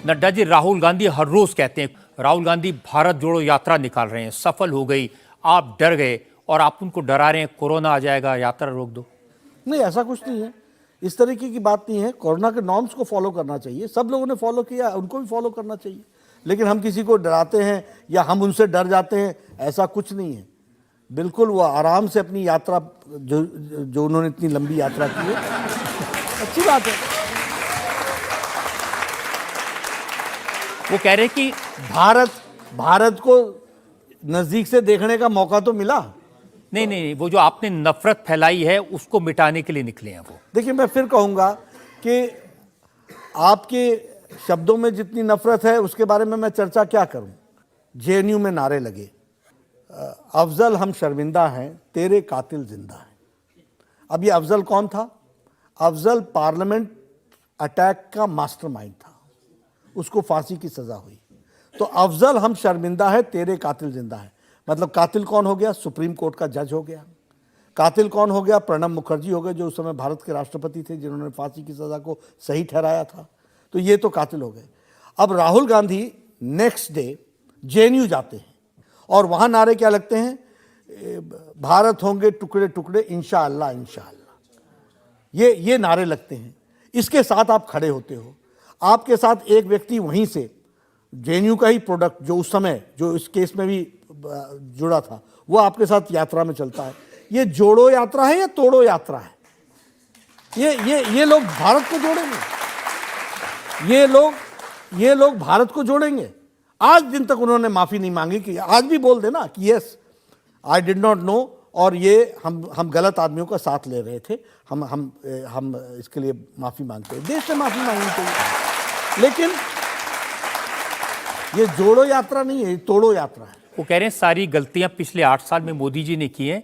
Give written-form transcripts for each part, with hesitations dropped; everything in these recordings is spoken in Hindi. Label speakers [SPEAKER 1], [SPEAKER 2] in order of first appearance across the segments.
[SPEAKER 1] नड्डा जी, राहुल गांधी हर रोज कहते हैं, राहुल गांधी भारत जोड़ो यात्रा निकाल रहे हैं, सफल हो गई, आप डर गए और आप उनको डरा रहे हैं कोरोना आ जाएगा, यात्रा रोक दो।
[SPEAKER 2] नहीं, ऐसा कुछ नहीं है, इस तरीके की बात नहीं है। कोरोना के नॉर्म्स को फॉलो करना चाहिए, सब लोगों ने फॉलो किया, उनको भी फॉलो करना चाहिए। लेकिन हम किसी को डराते हैं या हम उनसे डर जाते हैं, ऐसा कुछ नहीं है। बिल्कुल वो आराम से अपनी यात्रा जो उन्होंने इतनी लंबी यात्रा की है, अच्छी बात है।
[SPEAKER 1] वो कह रहे हैं कि
[SPEAKER 2] भारत को नजदीक से देखने का मौका तो मिला।
[SPEAKER 1] नहीं, वो जो आपने नफरत फैलाई है उसको मिटाने के लिए निकले हैं वो।
[SPEAKER 2] देखिए, मैं फिर कहूंगा कि आपके शब्दों में जितनी नफरत है उसके बारे में मैं चर्चा क्या करूं। जेएनयू में नारे लगे, अफजल हम शर्मिंदा हैं, तेरे कातिल जिंदा हैं। अब ये अफजल कौन था? अफजल पार्लियामेंट अटैक का मास्टरमाइंड था, उसको फांसी की सजा हुई। तो अफजल हम शर्मिंदा है, तेरे कातिल जिंदा है, मतलब कातिल कौन हो गया? सुप्रीम कोर्ट का जज हो गया। कातिल कौन हो गया? प्रणब मुखर्जी हो गए, जो उस समय भारत के राष्ट्रपति थे, जिन्होंने फांसी की सजा को सही ठहराया था। तो ये तो कातिल हो गए। अब Rahul Gandhi next day JNU जाते हैं और वहां नारे क्या लगते हैं? भारत होंगे टुकड़े टुकड़े इंशाअल्लाह इंशाअल्लाह, ये नारे लगते हैं। इसके साथ आप खड़े होते हो, आपके साथ एक व्यक्ति वहीं से जेएनयू का ही प्रोडक्ट, जो उस समय जो इस केस में भी जुड़ा था, वो आपके साथ यात्रा में चलता है। ये जोड़ो यात्रा है या तोड़ो यात्रा है? ये लोग भारत को जोड़ेंगे, ये लोग भारत को जोड़ेंगे। आज दिन तक उन्होंने माफी नहीं मांगी कि आज भी बोल देना कि yes I did not know, और ये हम गलत आदमियों का साथ ले रहे थे, हम इसके लिए माफी मांगते हैं, देश से माफी मांगनी चाहिए। लेकिन ये जोड़ो यात्रा नहीं है, ये तोड़ो यात्रा है।
[SPEAKER 1] वो कह रहे हैं सारी गलतियां पिछले 8 साल में मोदी जी ने की हैं,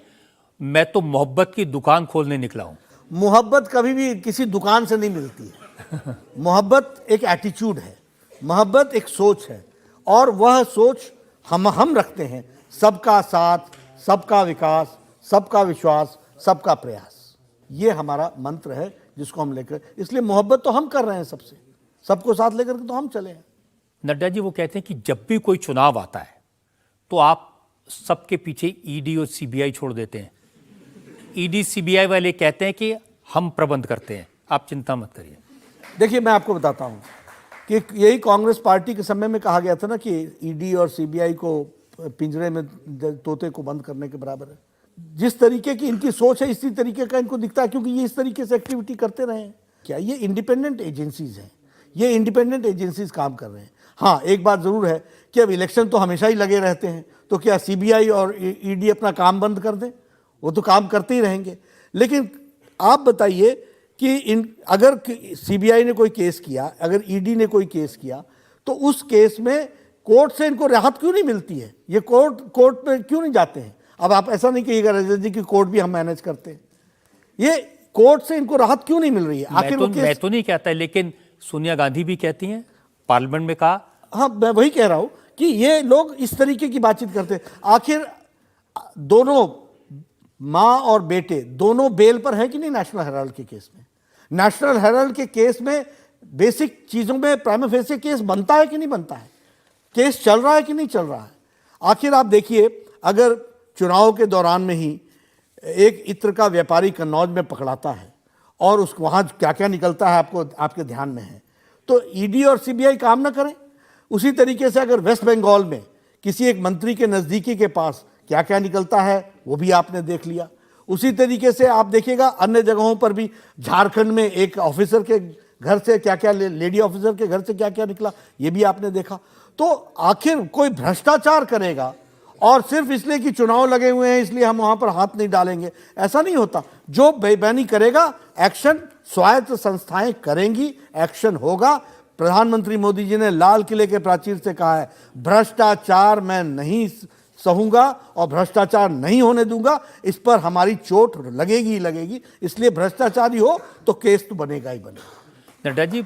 [SPEAKER 1] मैं तो मोहब्बत की दुकान खोलने निकला हूं।
[SPEAKER 2] मोहब्बत कभी भी किसी दुकान से नहीं मिलती है। मोहब्बत एक एटीट्यूड है, मोहब्बत एक सोच है, और वह सोच हम रखते हैं, सबका साथ, सबका विकास, सबका विश्वास, सबका प्रयास। ये हमारा मंत्र है जिसको हम लेकर, इसलिए मोहब्बत तो हम कर रहे हैं सबसे, सबको साथ लेकर के तो हम चले हैं।
[SPEAKER 1] नड्डा जी, वो कहते हैं कि जब भी कोई चुनाव आता है तो आप सबके पीछे ईडी और सीबीआई छोड़ देते हैं। ईडी सीबीआई वाले कहते हैं कि हम प्रबंध करते हैं, आप चिंता मत करिए।
[SPEAKER 2] देखिए, मैं आपको बताता हूं कि यही कांग्रेस पार्टी के समय में कहा गया था ना कि ईडी और सीबीआई को पिंजरे में तोते को बंद करने के बराबर है। जिस तरीके की इनकी सोच है, इसी तरीके का इनको दिखता है, क्योंकि ये इस तरीके से एक्टिविटी करते रहे हैं। क्या ये इंडिपेंडेंट एजेंसीज हैं? ये इंडिपेंडेंट एजेंसीज काम कर रहे हैं। हाँ, एक बात जरूर है कि अब इलेक्शन तो हमेशा ही लगे रहते हैं, तो क्या सीबीआई और ईडी अपना काम बंद कर दें? वो तो काम करते ही रहेंगे। लेकिन आप बताइए कि अगर सीबीआई ने कोई केस किया, अगर ईडी ने कोई केस किया, तो उस केस में कोर्ट से इनको राहत क्यों नहीं मिलती है? ये कोर्ट में क्यों नहीं जाते हैं? अब आप ऐसा नहीं कहिएगा रजत जी कि कोर्ट भी हम मैनेज करते हैं। ये कोर्ट से इनको राहत क्यों नहीं मिल रही है? आखिर
[SPEAKER 1] मैं तो नहीं कहता, लेकिन सोनिया गांधी भी कहती हैं, पार्लियामेंट में कहा।
[SPEAKER 2] हाँ, मैं वही कह रहा हूं कि ये लोग इस तरीके की बातचीत करते हैं। आखिर दोनों माँ और बेटे दोनों बेल पर है कि नहीं नेशनल हेराल्ड के केस में? नेशनल हेराल्ड के केस में बेसिक चीजों में प्राइमा फेसी केस बनता है कि नहीं बनता है? केस चल रहा है कि नहीं चल रहा है? आखिर आप देखिए, अगर चुनाव के दौरान में ही एक इत्र का व्यापारी कन्नौज में पकड़ाता है और उस वहां क्या क्या निकलता है आपके ध्यान में है, तो ईडी और सीबीआई काम ना करें? उसी तरीके से अगर वेस्ट बंगाल में किसी एक मंत्री के नजदीकी के पास क्या क्या निकलता है, वो भी आपने देख लिया। उसी तरीके से आप देखिएगा अन्य जगहों पर भी, झारखंड में एक ऑफिसर के घर से क्या क्या, लेडी ऑफिसर के घर से क्या क्या निकला, ये भी आपने देखा। तो आखिर कोई भ्रष्टाचार करेगा और सिर्फ इसलिए कि चुनाव लगे हुए हैं इसलिए हम वहां पर हाथ नहीं डालेंगे, ऐसा नहीं होता। जो बेईमानी करेगा, एक्शन स्वायत्त संस्थाएं करेंगी, एक्शन होगा। प्रधानमंत्री मोदी जी ने लाल किले के प्राचीर से कहा है, भ्रष्टाचार मैं नहीं सहूंगा और भ्रष्टाचार नहीं होने दूंगा, इस पर हमारी चोट लगेगी ही लगेगी। इसलिए भ्रष्टाचारी हो तो केस तो बनेगा ही बनेगा।
[SPEAKER 1] नड्डा जी,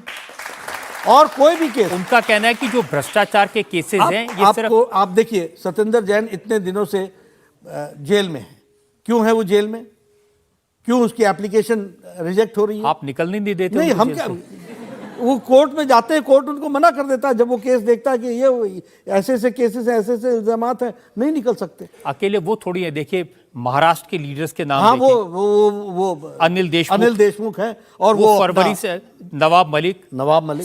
[SPEAKER 2] और कोई भी केस,
[SPEAKER 1] उनका कहना है कि जो भ्रष्टाचार के केसेस हैं, ये सिर्फ
[SPEAKER 2] आप देखिए, सत्येंद्र जैन इतने दिनों से जेल में है। क्यों है वो जेल में? क्यों उसकी एप्लीकेशन रिजेक्ट हो रही है?
[SPEAKER 1] आप निकलने नहीं देते?
[SPEAKER 2] नहीं, हम क्या, वो कोर्ट में जाते हैं, कोर्ट उनको मना कर देता है जब वो केस देखता है कि ये ऐसे ऐसे केसेस हैं, ऐसे ऐसे इल्जामात हैं, नहीं निकल सकते।
[SPEAKER 1] अकेले वो थोड़ी है, देखिए महाराष्ट्र के लीडर्स के नाम
[SPEAKER 2] हाँ,
[SPEAKER 1] देखें।
[SPEAKER 2] वो
[SPEAKER 1] अनिल
[SPEAKER 2] देशमुख है, और
[SPEAKER 1] वो
[SPEAKER 2] वो
[SPEAKER 1] फरवरी से नवाब मलिक,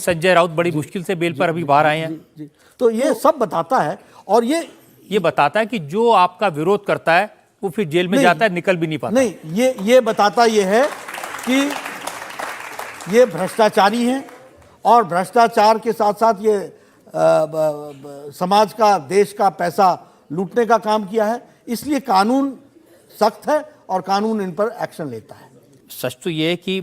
[SPEAKER 2] संजय
[SPEAKER 1] राउत बड़ी मुश्किल से बेल पर अभी बाहर आए हैं।
[SPEAKER 2] जी। तो ये सब बताता है, और
[SPEAKER 1] ये बताता है कि जो आपका विरोध करता है वो फिर जेल में जाता है, निकल भी नहीं पाता।
[SPEAKER 2] नहीं, ये बताता ये है कि ये भ्रष्टाचारी हैं, और भ्रष्टाचार के साथ साथ ये समाज का, देश का पैसा लूटने का काम किया है, इसलिए कानून सख्त है और कानून इन पर एक्शन लेता है।
[SPEAKER 1] सच तो ये है कि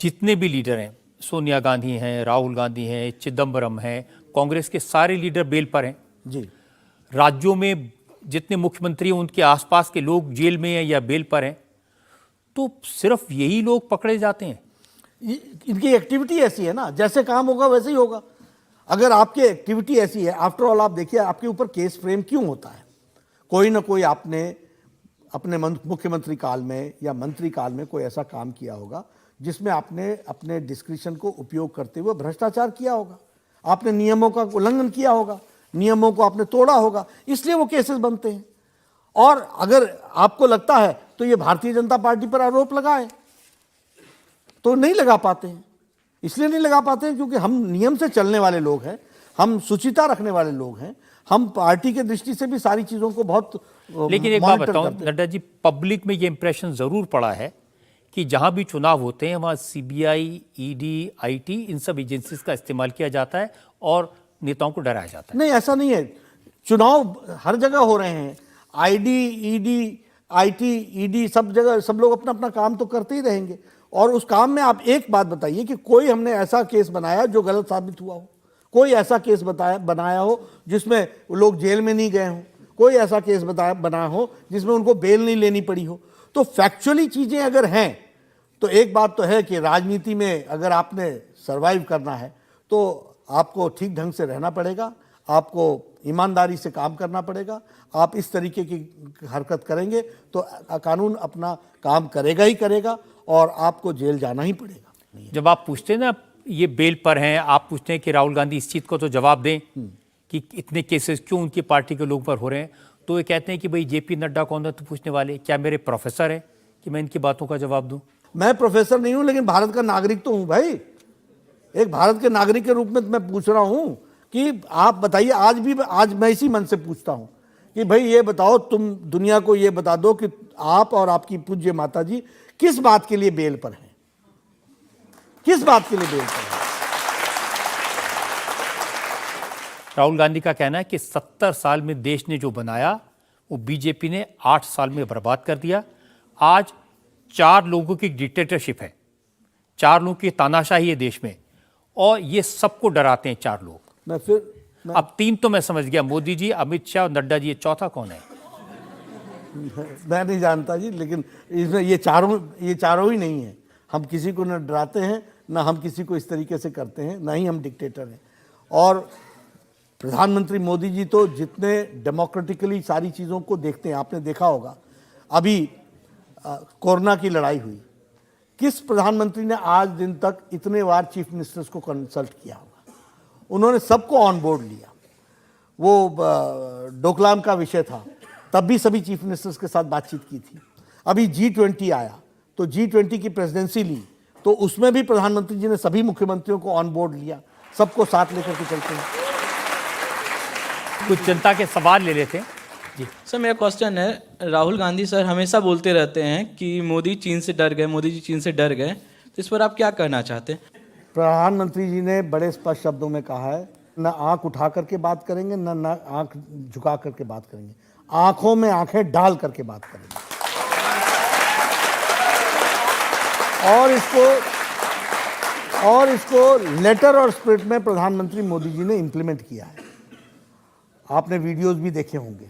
[SPEAKER 1] जितने भी लीडर हैं, सोनिया गांधी हैं, राहुल गांधी हैं, चिदम्बरम हैं, कांग्रेस के सारे लीडर बेल पर हैं
[SPEAKER 2] जी।
[SPEAKER 1] राज्यों में जितने मुख्यमंत्री हैं उनके आसपास के लोग जेल में हैं या बेल पर हैं, तो सिर्फ यही लोग पकड़े जाते हैं।
[SPEAKER 2] इनकी एक्टिविटी ऐसी है ना, जैसे काम होगा वैसे ही होगा। अगर आपकी एक्टिविटी ऐसी है, आफ्टर ऑल आप देखिए आपके ऊपर केस फ्रेम क्यों होता है, कोई ना कोई आपने अपने मुख्यमंत्री काल में या मंत्री काल में कोई ऐसा काम किया होगा जिसमें आपने अपने डिस्क्रिशन को उपयोग करते हुए भ्रष्टाचार किया होगा, आपने नियमों का उल्लंघन किया होगा, नियमों को आपने तोड़ा होगा, इसलिए वो केसेस बनते हैं। और अगर आपको लगता है तो ये भारतीय जनता पार्टी पर आरोप लगाए, तो नहीं लगा पाते हैं। इसलिए नहीं लगा पाते हैं क्योंकि हम नियम से चलने वाले लोग हैं, हम शुचिता रखने वाले लोग हैं, हम पार्टी के दृष्टि से भी सारी चीज़ों को बहुत
[SPEAKER 1] लेकिन एक बात बताऊं नड्डा जी, पब्लिक में ये इंप्रेशन ज़रूर पड़ा है कि जहां भी चुनाव होते हैं वहां सीबीआई, ईडी, आईटी, इन सब एजेंसीज का इस्तेमाल किया जाता है और नेताओं को डराया जाता है।
[SPEAKER 2] नहीं, ऐसा नहीं है। चुनाव हर जगह हो रहे हैं, आईडी, ईडी, आईटी, ईडी, सब जगह सब लोग अपना अपना काम तो करते ही रहेंगे। और उस काम में आप एक बात बताइए कि कोई हमने ऐसा केस बनाया जो गलत साबित हुआ हो, कोई ऐसा केस बनाया हो जिसमें लोग जेल में नहीं गए हों, कोई ऐसा केस बनाया हो जिसमें उनको बेल नहीं लेनी पड़ी हो। तो फैक्चुअली चीज़ें अगर हैं तो एक बात तो है कि राजनीति में अगर आपने सर्वाइव करना है तो आपको ठीक ढंग से रहना पड़ेगा, आपको ईमानदारी से काम करना पड़ेगा। आप इस तरीके की हरकत करेंगे तो कानून अपना काम करेगा ही करेगा और आपको जेल जाना ही पड़ेगा।
[SPEAKER 1] जब आप पूछते हैं ना ये बेल पर हैं, आप पूछते हैं कि राहुल गांधी इस चीज़ को तो जवाब दें कि इतने केसेस क्यों उनकी पार्टी के लोग पर हो रहे हैं, तो ये कहते हैं कि भाई जेपी नड्डा कौन है तो पूछने वाले, क्या मेरे प्रोफेसर हैं कि मैं इनकी बातों का जवाब दूं?
[SPEAKER 2] मैं प्रोफेसर नहीं हूं, लेकिन भारत का नागरिक तो हूं भाई। एक भारत के नागरिक के रूप में मैं पूछ रहा हूं कि आप बताइए, आज मैं इसी मन से पूछता हूं कि भाई ये बताओ, तुम दुनिया को ये बता दो कि आप और आपकी पूज्य माता जी किस बात के लिए बेल पर हैं, किस बात के लिए बेल पर हैं?
[SPEAKER 1] राहुल गांधी का कहना है कि 70 साल में देश ने जो बनाया वो बीजेपी ने 8 साल में बर्बाद कर दिया। आज 4 लोगों की डिक्टेटरशिप है, 4 लोगों की तानाशाही है देश में, और ये सबको डराते हैं 4 लोग। अब 3 तो मैं समझ गया, मोदी जी, अमित शाह और नड्डा जी, ये चौथा कौन है?
[SPEAKER 2] मैं नहीं जानता जी, लेकिन इसमें ये चारों ही नहीं है। हम किसी को न डराते हैं, ना हम किसी को इस तरीके से करते हैं, ना ही हम डिक्टेटर हैं। और प्रधानमंत्री मोदी जी तो जितने डेमोक्रेटिकली सारी चीज़ों को देखते हैं, आपने देखा होगा अभी कोरोना की लड़ाई हुई, किस प्रधानमंत्री ने आज दिन तक इतने बार चीफ मिनिस्टर्स को कंसल्ट किया होगा? उन्होंने सबको ऑन बोर्ड लिया। वो डोकलाम का विषय था, तब भी सभी चीफ मिनिस्टर्स के साथ बातचीत की थी। अभी G20 आया तो G20 की प्रेसिडेंसी ली, तो उसमें भी प्रधानमंत्री जी ने सभी मुख्यमंत्रियों को ऑन बोर्ड लिया, सबको साथ लेकर के चलते हैं।
[SPEAKER 3] कुछ जनता के सवाल ले लेते हैं जी। सर मेरा क्वेश्चन है, राहुल गांधी सर हमेशा बोलते रहते हैं कि मोदी चीन से डर गए, मोदी जी चीन से डर गए, तो इस पर आप क्या कहना चाहते हैं?
[SPEAKER 2] प्रधानमंत्री जी ने बड़े स्पष्ट शब्दों में कहा है, न आंख उठा करके बात करेंगे, न आंख झुका करके बात करेंगे, आंखों में आंखें डाल करके बात करेंगे। और इसको लेटर और स्पिरिट में प्रधानमंत्री मोदी जी ने इंप्लीमेंट किया है। आपने वीडियोस भी देखे होंगे,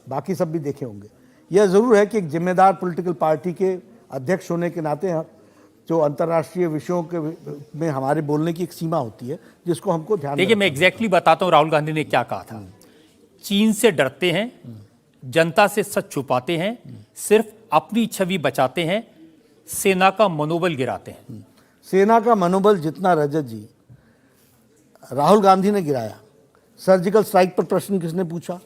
[SPEAKER 2] बाकी सब भी देखे होंगे। यह ज़रूर है कि एक जिम्मेदार पॉलिटिकल पार्टी के अध्यक्ष होने के नाते जो अंतर्राष्ट्रीय विषयों के में हमारे बोलने की एक सीमा होती है, जिसको हमको ध्यान
[SPEAKER 1] देखिए मैं एग्जैक्टली बताता हूँ राहुल गांधी ने क्या कहा था। चीन से डरते हैं, जनता से सच छुपाते हैं, सिर्फ अपनी छवि बचाते हैं, सेना का मनोबल गिराते हैं।
[SPEAKER 2] सेना का मनोबल जितना रजत जी राहुल गांधी ने गिराया। सर्जिकल स्ट्राइक पर प्रश्न किसने पूछा,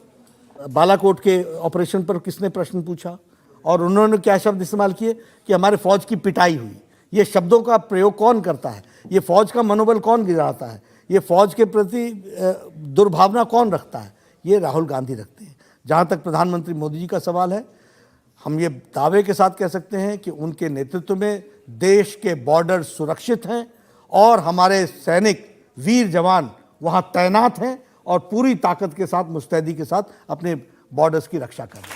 [SPEAKER 2] बालाकोट के ऑपरेशन पर किसने प्रश्न पूछा, और उन्होंने क्या शब्द इस्तेमाल किए कि हमारे फौज की पिटाई हुई। ये शब्दों का प्रयोग कौन करता है, ये फौज का मनोबल कौन गिराता है, ये फौज के प्रति दुर्भावना कौन रखता है, ये राहुल गांधी रखते हैं। जहाँ तक प्रधानमंत्री मोदी जी का सवाल है, हम ये दावे के साथ कह सकते हैं कि उनके नेतृत्व में देश के बॉर्डर सुरक्षित हैं और हमारे सैनिक वीर जवान वहाँ तैनात हैं और पूरी ताकत के साथ, मुस्तैदी के साथ अपने बॉर्डर्स की रक्षा कर रहे हैं।